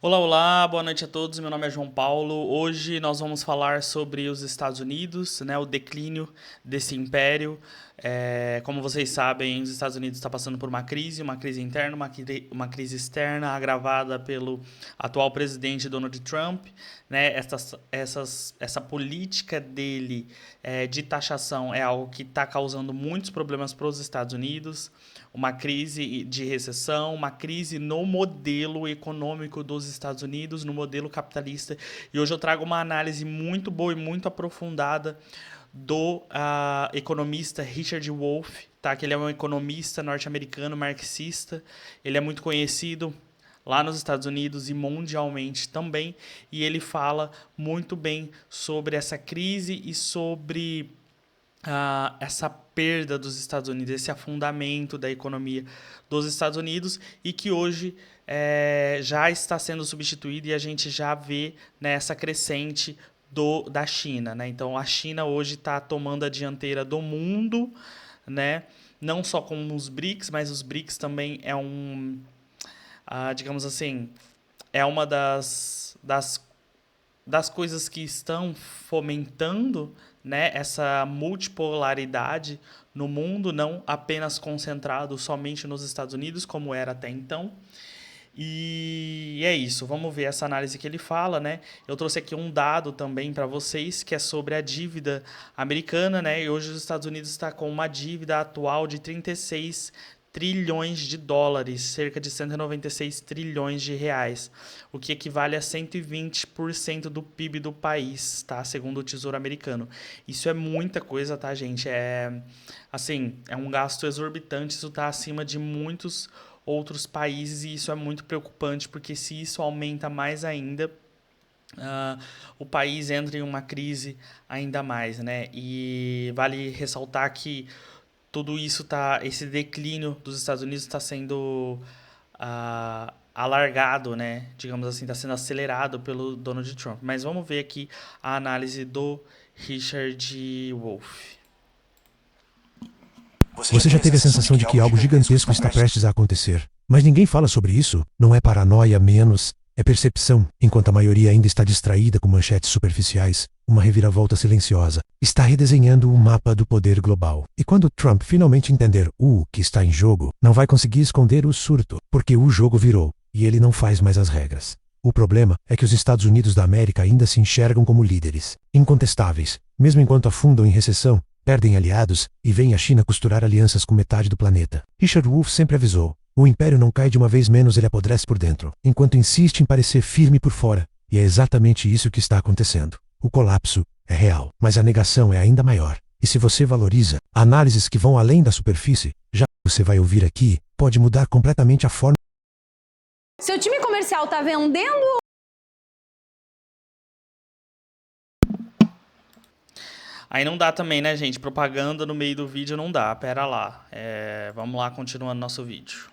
Olá, olá, boa noite a todos. Meu nome é João Paulo. Hoje nós vamos falar sobre os Estados Unidos, né, o declínio desse império. Como vocês sabem, os Estados Unidos está passando por uma crise interna, uma crise externa agravada pelo atual presidente Donald Trump. Né, essa política dele de taxação é algo que está causando muitos problemas para os Estados Unidos. Uma crise de recessão, uma crise no modelo econômico dos Estados Unidos, no modelo capitalista. E hoje eu trago uma análise muito boa e muito aprofundada do economista Richard Wolff, tá? Que ele é um economista norte-americano, marxista. Ele é muito conhecido lá nos Estados Unidos e mundialmente também. E ele fala muito bem sobre essa crise e sobre essa perda dos Estados Unidos, esse afundamento da economia dos Estados Unidos e que hoje já está sendo substituído e a gente já vê, né, essa crescente da China. Né? Então, a China hoje está tomando a dianteira do mundo, né? Não só com os BRICS, mas os BRICS também é digamos assim, é uma das coisas que estão fomentando, né, essa multipolaridade no mundo, não apenas concentrado somente nos Estados Unidos, como era até então. E é isso, vamos ver essa análise que ele fala, né? Eu trouxe aqui um dado também para vocês, que é sobre a dívida americana, né? E hoje os Estados Unidos está com uma dívida atual de 36 trilhões de dólares, cerca de 196 trilhões de reais, o que equivale a 120% do PIB do país, tá? Segundo o Tesouro Americano. Isso é muita coisa, tá, gente? Assim, é um gasto exorbitante, isso está acima de muitos outros países e isso é muito preocupante, porque se isso aumenta mais ainda, o país entra em uma crise ainda mais, né? E vale ressaltar que tudo isso esse declínio dos Estados Unidos está sendo alargado, né? Digamos assim, está sendo acelerado pelo Donald Trump. Mas vamos ver aqui a análise do Richard Wolff. Você já teve a sensação de que algo gigantesco está prestes a acontecer, mas ninguém fala sobre isso? Não é paranoia menos, é percepção. Enquanto a maioria ainda está distraída com manchetes superficiais, uma reviravolta silenciosa está redesenhando o mapa do poder global. E quando Trump finalmente entender o que está em jogo, não vai conseguir esconder o surto, porque o jogo virou, e ele não faz mais as regras. O problema é que os Estados Unidos da América ainda se enxergam como líderes, incontestáveis, mesmo enquanto afundam em recessão, perdem aliados e veem a China costurar alianças com metade do planeta. Richard Wolff sempre avisou, o império não cai de uma vez menos, ele apodrece por dentro, enquanto insiste em parecer firme por fora. E é exatamente isso que está acontecendo. O colapso é real, mas a negação é ainda maior. E se você valoriza análises que vão além da superfície, já você vai ouvir aqui, pode mudar completamente a forma. Seu time comercial tá vendendo? Aí não dá também, né, gente? Propaganda no meio do vídeo não dá. Pera lá. Vamos lá, continuando nosso vídeo.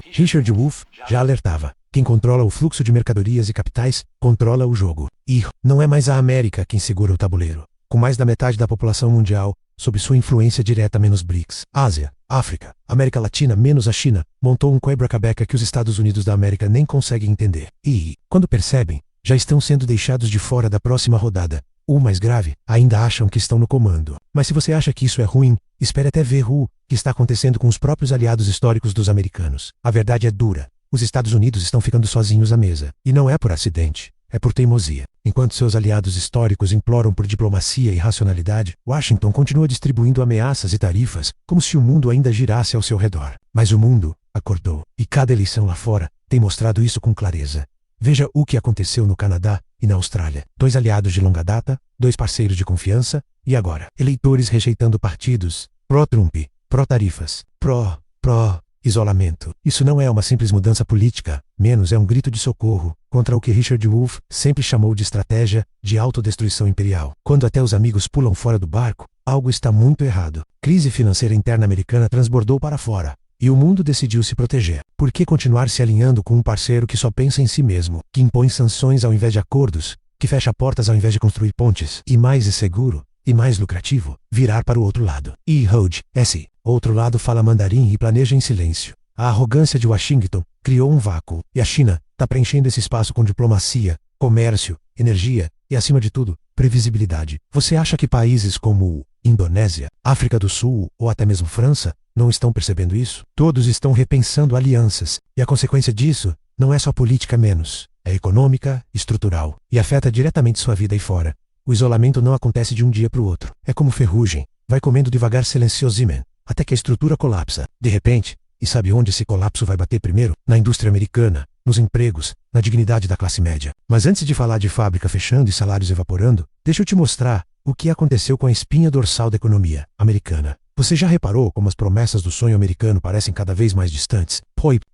Richard Wolff já alertava. Quem controla o fluxo de mercadorias e capitais, controla o jogo. E não é mais a América quem segura o tabuleiro. Com mais da metade da população mundial, sob sua influência direta menos BRICS, Ásia, África, América Latina menos a China, montou um quebra-cabeça que os Estados Unidos da América nem conseguem entender. E, quando percebem, já estão sendo deixados de fora da próxima rodada. O mais grave, ainda acham que estão no comando. Mas se você acha que isso é ruim, espere até ver o que está acontecendo com os próprios aliados históricos dos americanos. A verdade é dura. Os Estados Unidos estão ficando sozinhos à mesa. E não é por acidente, é por teimosia. Enquanto seus aliados históricos imploram por diplomacia e racionalidade, Washington continua distribuindo ameaças e tarifas, como se o mundo ainda girasse ao seu redor. Mas o mundo acordou. E cada eleição lá fora tem mostrado isso com clareza. Veja o que aconteceu no Canadá e na Austrália. 2 aliados de longa data, 2 parceiros de confiança, e agora, eleitores rejeitando partidos pró-Trump, pró-tarifas, pró-isolamento. Isso não é uma simples mudança política, menos é um grito de socorro contra o que Richard Wolff sempre chamou de estratégia de autodestruição imperial. Quando até os amigos pulam fora do barco, algo está muito errado. Crise financeira interna americana transbordou para fora. E o mundo decidiu se proteger. Por que continuar se alinhando com um parceiro que só pensa em si mesmo, que impõe sanções ao invés de acordos, que fecha portas ao invés de construir pontes? E mais seguro, e mais lucrativo, virar para o outro lado. E Hold, outro lado fala mandarim e planeja em silêncio. A arrogância de Washington criou um vácuo, e a China, está preenchendo esse espaço com diplomacia, comércio, energia e, acima de tudo, previsibilidade. Você acha que países como Indonésia, África do Sul ou até mesmo França não estão percebendo isso? Todos estão repensando alianças, e a consequência disso não é só política menos, é econômica, estrutural, e afeta diretamente sua vida aí fora. O isolamento não acontece de um dia para o outro. É como ferrugem, vai comendo devagar silenciosamente, até que a estrutura colapsa. De repente, e sabe onde esse colapso vai bater primeiro? Na indústria americana, nos empregos, na dignidade da classe média. Mas antes de falar de fábrica fechando e salários evaporando, deixa eu te mostrar o que aconteceu com a espinha dorsal da economia americana. Você já reparou como as promessas do sonho americano parecem cada vez mais distantes?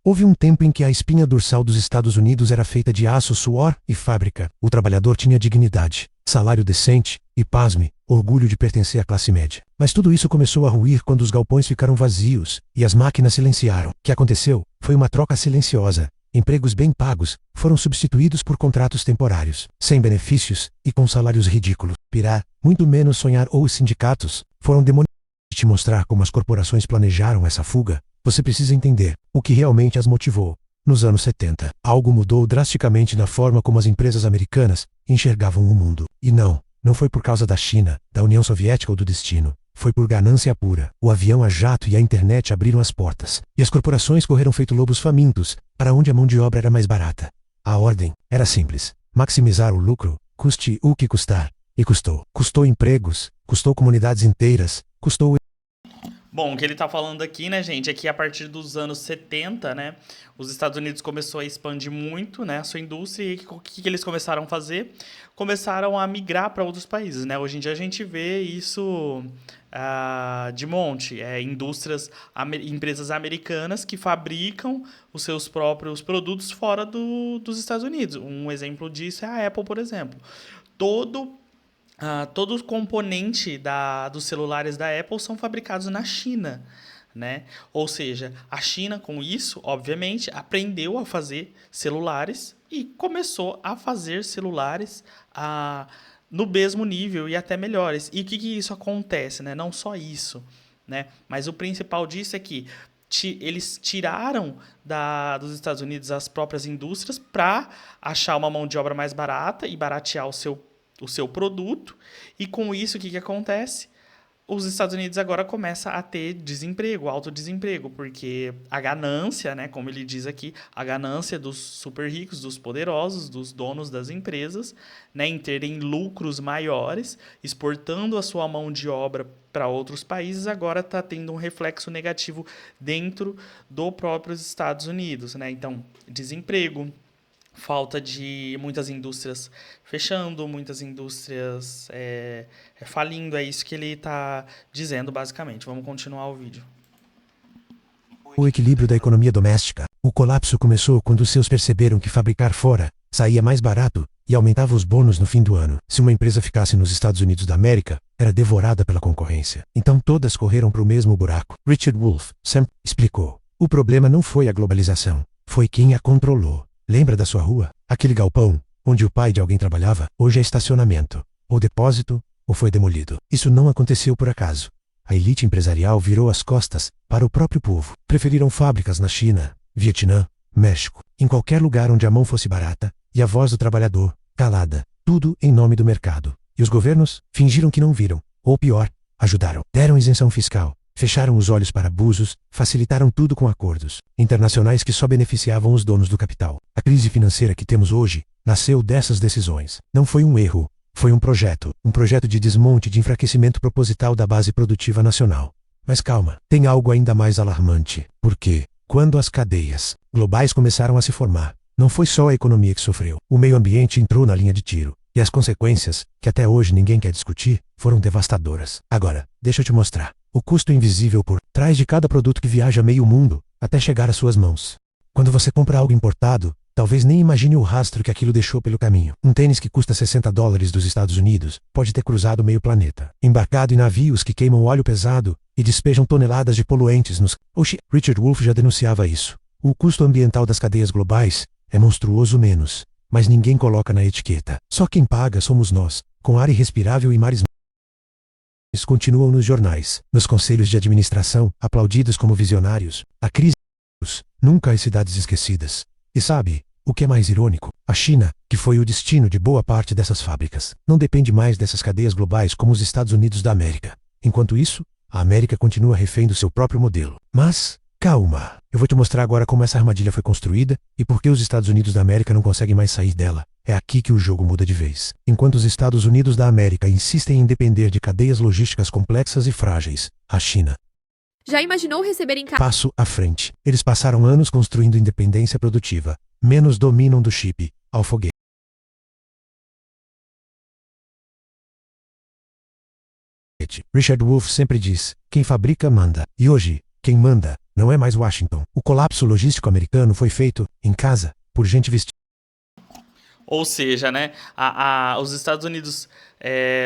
Houve um tempo em que a espinha dorsal dos Estados Unidos era feita de aço, suor e fábrica. O trabalhador tinha dignidade, salário decente e, pasme, orgulho de pertencer à classe média. Mas tudo isso começou a ruir quando os galpões ficaram vazios e as máquinas silenciaram. O que aconteceu foi uma troca silenciosa. Empregos bem pagos foram substituídos por contratos temporários, sem benefícios e com salários ridículos. Pirar, muito menos sonhar, ou os sindicatos foram demonizados. Te mostrar como as corporações planejaram essa fuga, você precisa entender o que realmente as motivou. Nos anos 70, algo mudou drasticamente na forma como as empresas americanas enxergavam o mundo. E não foi por causa da China, da União Soviética ou do destino. Foi por ganância pura. O avião a jato e a internet abriram as portas, e as corporações correram feito lobos famintos, para onde a mão de obra era mais barata. A ordem era simples: maximizar o lucro, custe o que custar. E custou. Custou empregos, custou comunidades inteiras, custou... Bom, o que ele está falando aqui, né, gente, é que a partir dos anos 70, né, os Estados Unidos começou a expandir muito, né, a sua indústria, e o que eles começaram a fazer? Começaram a migrar para outros países, né? Hoje em dia a gente vê isso de monte, empresas americanas que fabricam os seus próprios produtos fora dos Estados Unidos. Um exemplo disso é a Apple, por exemplo. Todo o componente dos celulares da Apple são fabricados na China, né? Ou seja, a China, com isso, obviamente, aprendeu a fazer celulares e começou a fazer celulares no mesmo nível e até melhores. E o que isso acontece, né? Não só isso, né? Mas o principal disso é que eles tiraram dos Estados Unidos as próprias indústrias para achar uma mão de obra mais barata e baratear o seu produto, e com isso o que acontece? Os Estados Unidos agora começam a ter desemprego, alto desemprego, porque a ganância, né, como ele diz aqui, a ganância dos super ricos, dos poderosos, dos donos das empresas, né, em terem lucros maiores, exportando a sua mão de obra para outros países, agora está tendo um reflexo negativo dentro do próprios Estados Unidos, né? Então, desemprego, falta de muitas indústrias fechando, muitas indústrias falindo. É isso que ele está dizendo, basicamente. Vamos continuar o vídeo. O equilíbrio da economia doméstica. O colapso começou quando os seus perceberam que fabricar fora saía mais barato e aumentava os bônus no fim do ano. Se uma empresa ficasse nos Estados Unidos da América, era devorada pela concorrência. Então todas correram para o mesmo buraco. Richard Wolff sempre explicou: o problema não foi a globalização, foi quem a controlou. Lembra da sua rua? Aquele galpão, onde o pai de alguém trabalhava, hoje é estacionamento, ou depósito, ou foi demolido. Isso não aconteceu por acaso. A elite empresarial virou as costas para o próprio povo. Preferiram fábricas na China, Vietnã, México, em qualquer lugar onde a mão fosse barata, e a voz do trabalhador, calada, tudo em nome do mercado. E os governos fingiram que não viram, ou pior, ajudaram. Deram isenção fiscal, fecharam os olhos para abusos, facilitaram tudo com acordos internacionais que só beneficiavam os donos do capital. A crise financeira que temos hoje nasceu dessas decisões. Não foi um erro, foi um projeto de desmonte e de enfraquecimento proposital da base produtiva nacional. Mas calma, tem algo ainda mais alarmante. Porque, quando as cadeias globais começaram a se formar, não foi só a economia que sofreu. O meio ambiente entrou na linha de tiro. E as consequências, que até hoje ninguém quer discutir, foram devastadoras. Agora, deixa eu te mostrar o custo invisível por trás de cada produto que viaja meio mundo até chegar às suas mãos. Quando você compra algo importado, talvez nem imagine o rastro que aquilo deixou pelo caminho. Um tênis que custa $60 dos Estados Unidos pode ter cruzado meio planeta, embarcado em navios que queimam óleo pesado e despejam toneladas de poluentes nos... Richard Wolff já denunciava isso. O custo ambiental das cadeias globais é monstruoso menos, mas ninguém coloca na etiqueta. Só quem paga somos nós, com ar irrespirável e mares continuam nos jornais, nos conselhos de administração, aplaudidos como visionários. A crise nunca as cidades esquecidas. E sabe, O que é mais irônico, a China, que foi o destino de boa parte dessas fábricas, não depende mais dessas cadeias globais como os Estados Unidos da América. Enquanto isso, a América continua refém do seu próprio modelo. Mas, calma, eu vou te mostrar agora como essa armadilha foi construída e por que os Estados Unidos da América não conseguem mais sair dela. É aqui que o jogo muda de vez. Enquanto os Estados Unidos da América insistem em depender de cadeias logísticas complexas e frágeis, a China Já imaginou receber em casa? passo à frente. Eles passaram anos construindo independência produtiva, menos dominam do chip ao foguete. Richard Wolff sempre diz, quem fabrica manda. E hoje, quem manda não é mais Washington. O colapso logístico americano foi feito, em casa, por gente vestida Ou seja, né, os Estados Unidos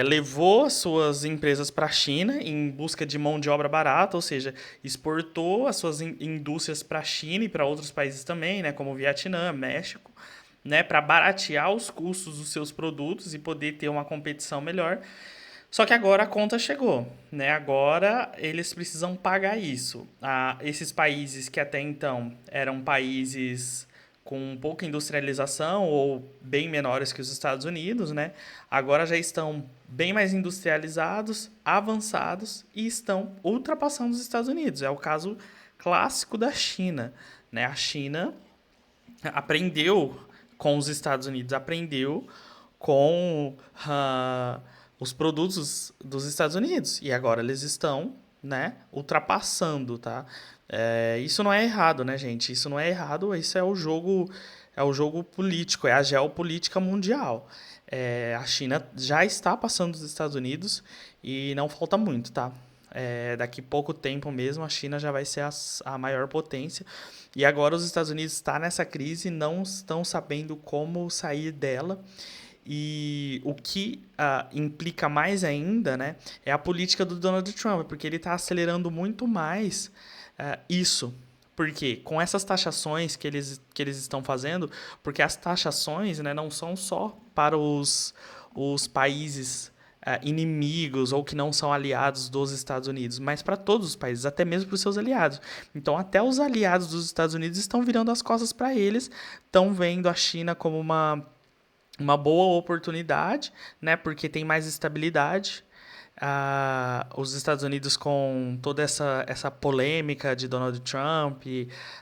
levou as suas empresas para a China em busca de mão de obra barata, ou seja, exportou as suas indústrias para a China e para outros países também, né, como o Vietnã, México, né, para baratear os custos dos seus produtos e poder ter uma competição melhor. Só que agora a conta chegou, né? Agora eles precisam pagar isso. Esses países que até então eram países com pouca industrialização ou bem menores que os Estados Unidos, né? Agora já estão bem mais industrializados, avançados e estão ultrapassando os Estados Unidos. É o caso clássico da China, né? A China aprendeu com os Estados Unidos, aprendeu com os produtos dos Estados Unidos e agora eles estão, né, ultrapassando, tá? Isso não é errado, né, gente? Isso não é errado, isso é o jogo político, é a geopolítica mundial. A China já está passando os Estados Unidos e não falta muito, tá? Daqui pouco tempo mesmo a China já vai ser a maior potência e agora os Estados Unidos estão nessa crise e não estão sabendo como sair dela. E o que implica mais ainda, né, é a política do Donald Trump, porque ele está acelerando muito mais isso. Porque com essas taxações que eles estão fazendo, porque as taxações, né, não são só para os países inimigos ou que não são aliados dos Estados Unidos, mas para todos os países, até mesmo para os seus aliados. Então, até os aliados dos Estados Unidos estão virando as costas para eles, estão vendo a China como uma boa oportunidade, né, porque tem mais estabilidade. Os Estados Unidos com toda essa polêmica de Donald Trump,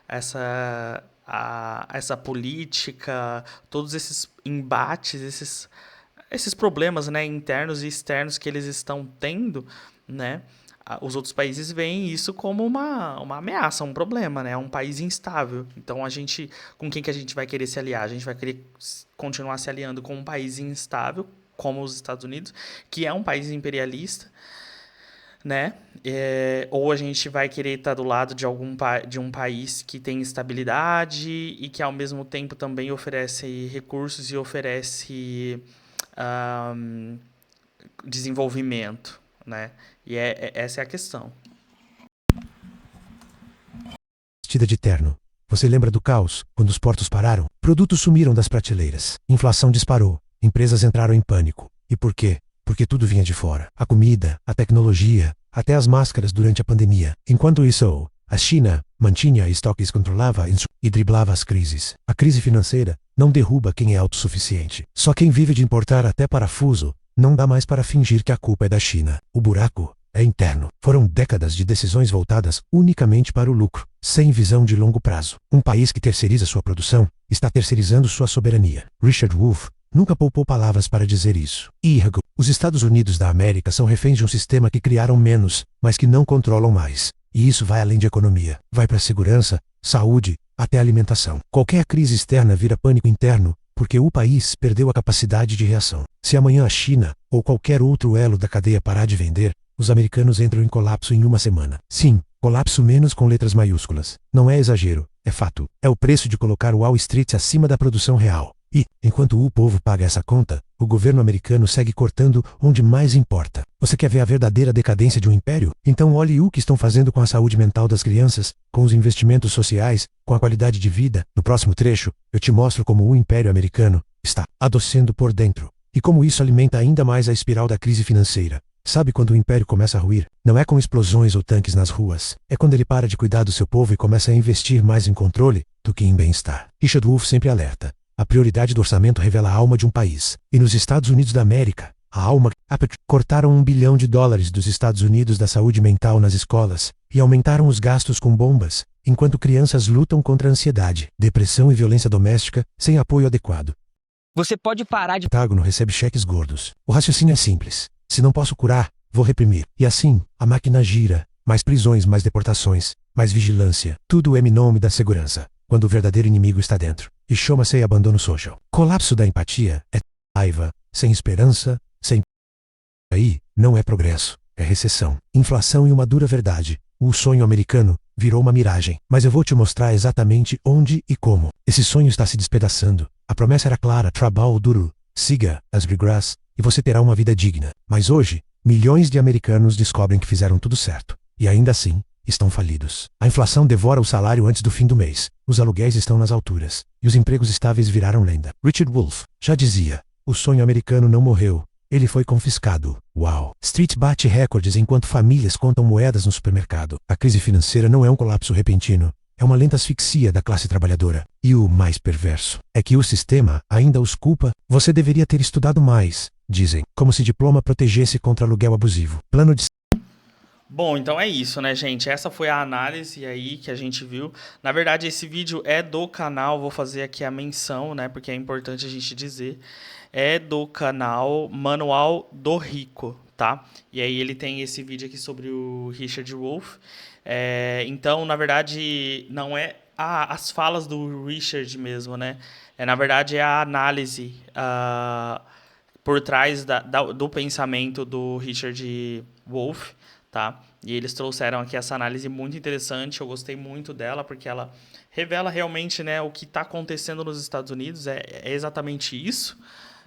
essa política, todos esses embates, esses problemas, né, internos e externos que eles estão tendo, né, os outros países veem isso como uma ameaça, um problema, né? Um país instável. Então, com quem que a gente vai querer se aliar? A gente vai querer continuar se aliando com um país instável, como os Estados Unidos, que é um país imperialista, né? Ou a gente vai querer estar do lado de um país que tem estabilidade e que, ao mesmo tempo, também oferece recursos e oferece desenvolvimento, né? E essa é a questão. Vestida de terno. Você lembra do caos, quando os portos pararam? Produtos sumiram das prateleiras. Inflação disparou. Empresas entraram em pânico. E por quê? Porque tudo vinha de fora. A comida, a tecnologia, até as máscaras durante a pandemia. Enquanto isso, a China mantinha estoques, controlava e driblava as crises. A crise financeira não derruba quem é autossuficiente. Só quem vive de importar até parafuso não dá mais para fingir que a culpa é da China. O buraco é interno. Foram décadas de decisões voltadas unicamente para o lucro, sem visão de longo prazo. Um país que terceiriza sua produção está terceirizando sua soberania. Richard Wolff nunca poupou palavras para dizer isso. Os Estados Unidos da América são reféns de um sistema que criaram menos, mas que não controlam mais. E isso vai além de economia. Vai para segurança, saúde, até alimentação. Qualquer crise externa vira pânico interno, porque o país perdeu a capacidade de reação. Se amanhã a China, ou qualquer outro elo da cadeia parar de vender, os americanos entram em colapso em uma semana. Sim, colapso menos com letras maiúsculas. Não é exagero, é fato. É o preço de colocar o Wall Street acima da produção real. E, enquanto o povo paga essa conta, o governo americano segue cortando onde mais importa. Você quer ver a verdadeira decadência de um império? Então olhe o que estão fazendo com a saúde mental das crianças, com os investimentos sociais, com a qualidade de vida. No próximo trecho, eu te mostro como o império americano está adoecendo por dentro. E como isso alimenta ainda mais a espiral da crise financeira. Sabe quando o império começa a ruir? Não é com explosões ou tanques nas ruas. É quando ele para de cuidar do seu povo e começa a investir mais em controle, do que em bem-estar. Richard Wolff sempre alerta. A prioridade do orçamento revela a alma de um país. E nos Estados Unidos da América, a alma... Cortaram $1 bilhão dos Estados Unidos da saúde mental nas escolas e aumentaram os gastos com bombas, enquanto crianças lutam contra a ansiedade, depressão e violência doméstica sem apoio adequado. Você pode parar de... O Pentágono recebe cheques gordos. O raciocínio é simples. Se não posso curar, vou reprimir. E assim, a máquina gira. Mais prisões, mais deportações, mais vigilância. Tudo em nome da segurança, quando o verdadeiro inimigo está dentro. E chama-se abandono social. Colapso da empatia é raiva, sem esperança, sem... Aí, não é progresso, é recessão. Inflação e uma dura verdade. O sonho americano virou uma miragem. Mas eu vou te mostrar exatamente onde e como. Esse sonho está se despedaçando. A promessa era clara, trabalho duro, siga as regras, e você terá uma vida digna. Mas hoje, milhões de americanos descobrem que fizeram tudo certo. E ainda assim, estão falidos. A inflação devora o salário antes do fim do mês. Os aluguéis estão nas alturas. E os empregos estáveis viraram lenda. Richard Wolff já dizia, o sonho americano não morreu. Ele foi confiscado. Uau! Street bate recordes enquanto famílias contam moedas no supermercado. A crise financeira não é um colapso repentino. É uma lenta asfixia da classe trabalhadora. E o mais perverso é que o sistema ainda os culpa. Você deveria ter estudado mais, dizem, como se diploma protegesse contra aluguel abusivo. Plano de... Bom, então é isso, né, gente? Essa foi a análise aí que a gente viu. Na verdade, esse vídeo é do canal, vou fazer aqui a menção, né, porque é importante a gente dizer. É do canal Manual do Rico, tá? E aí ele tem esse vídeo aqui sobre o Richard Wolff. Então, na verdade, não é as falas do Richard mesmo, né? Na verdade, é a análise por trás do pensamento do Richard Wolff, tá? E eles trouxeram aqui essa análise muito interessante, eu gostei muito dela, porque ela revela realmente, né, o que está acontecendo nos Estados Unidos, é exatamente isso,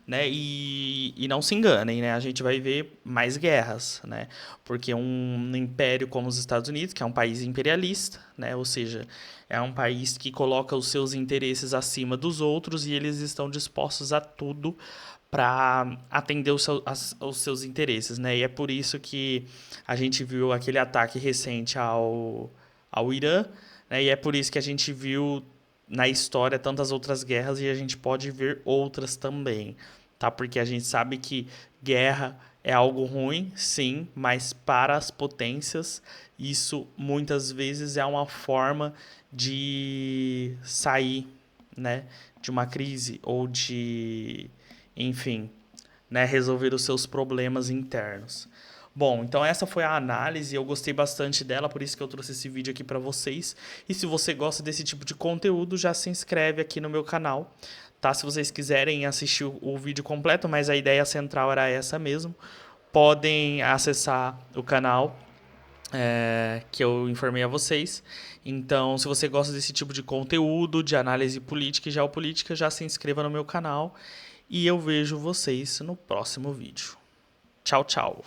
né? E não se enganem, né? A gente vai ver mais guerras, né? Porque um império como os Estados Unidos, que é um país imperialista, né? Ou seja, é um país que coloca os seus interesses acima dos outros e eles estão dispostos a tudo para atender os seus interesses, né? E é por isso que a gente viu aquele ataque recente ao Irã, né? E é por isso que a gente viu na história tantas outras guerras e a gente pode ver outras também, tá? Porque a gente sabe que guerra é algo ruim, sim, mas para as potências isso muitas vezes é uma forma de sair, né, de uma crise ou de, enfim, né, resolver os seus problemas internos. Bom, então essa foi a análise, eu gostei bastante dela, por isso que eu trouxe esse vídeo aqui para vocês. E se você gosta desse tipo de conteúdo, já se inscreve aqui no meu canal, tá? Se vocês quiserem assistir o vídeo completo, mas a ideia central era essa mesmo, podem acessar o canal que eu informei a vocês. Então, se você gosta desse tipo de conteúdo, de análise política e geopolítica, já se inscreva no meu canal. E eu vejo vocês no próximo vídeo. Tchau, tchau.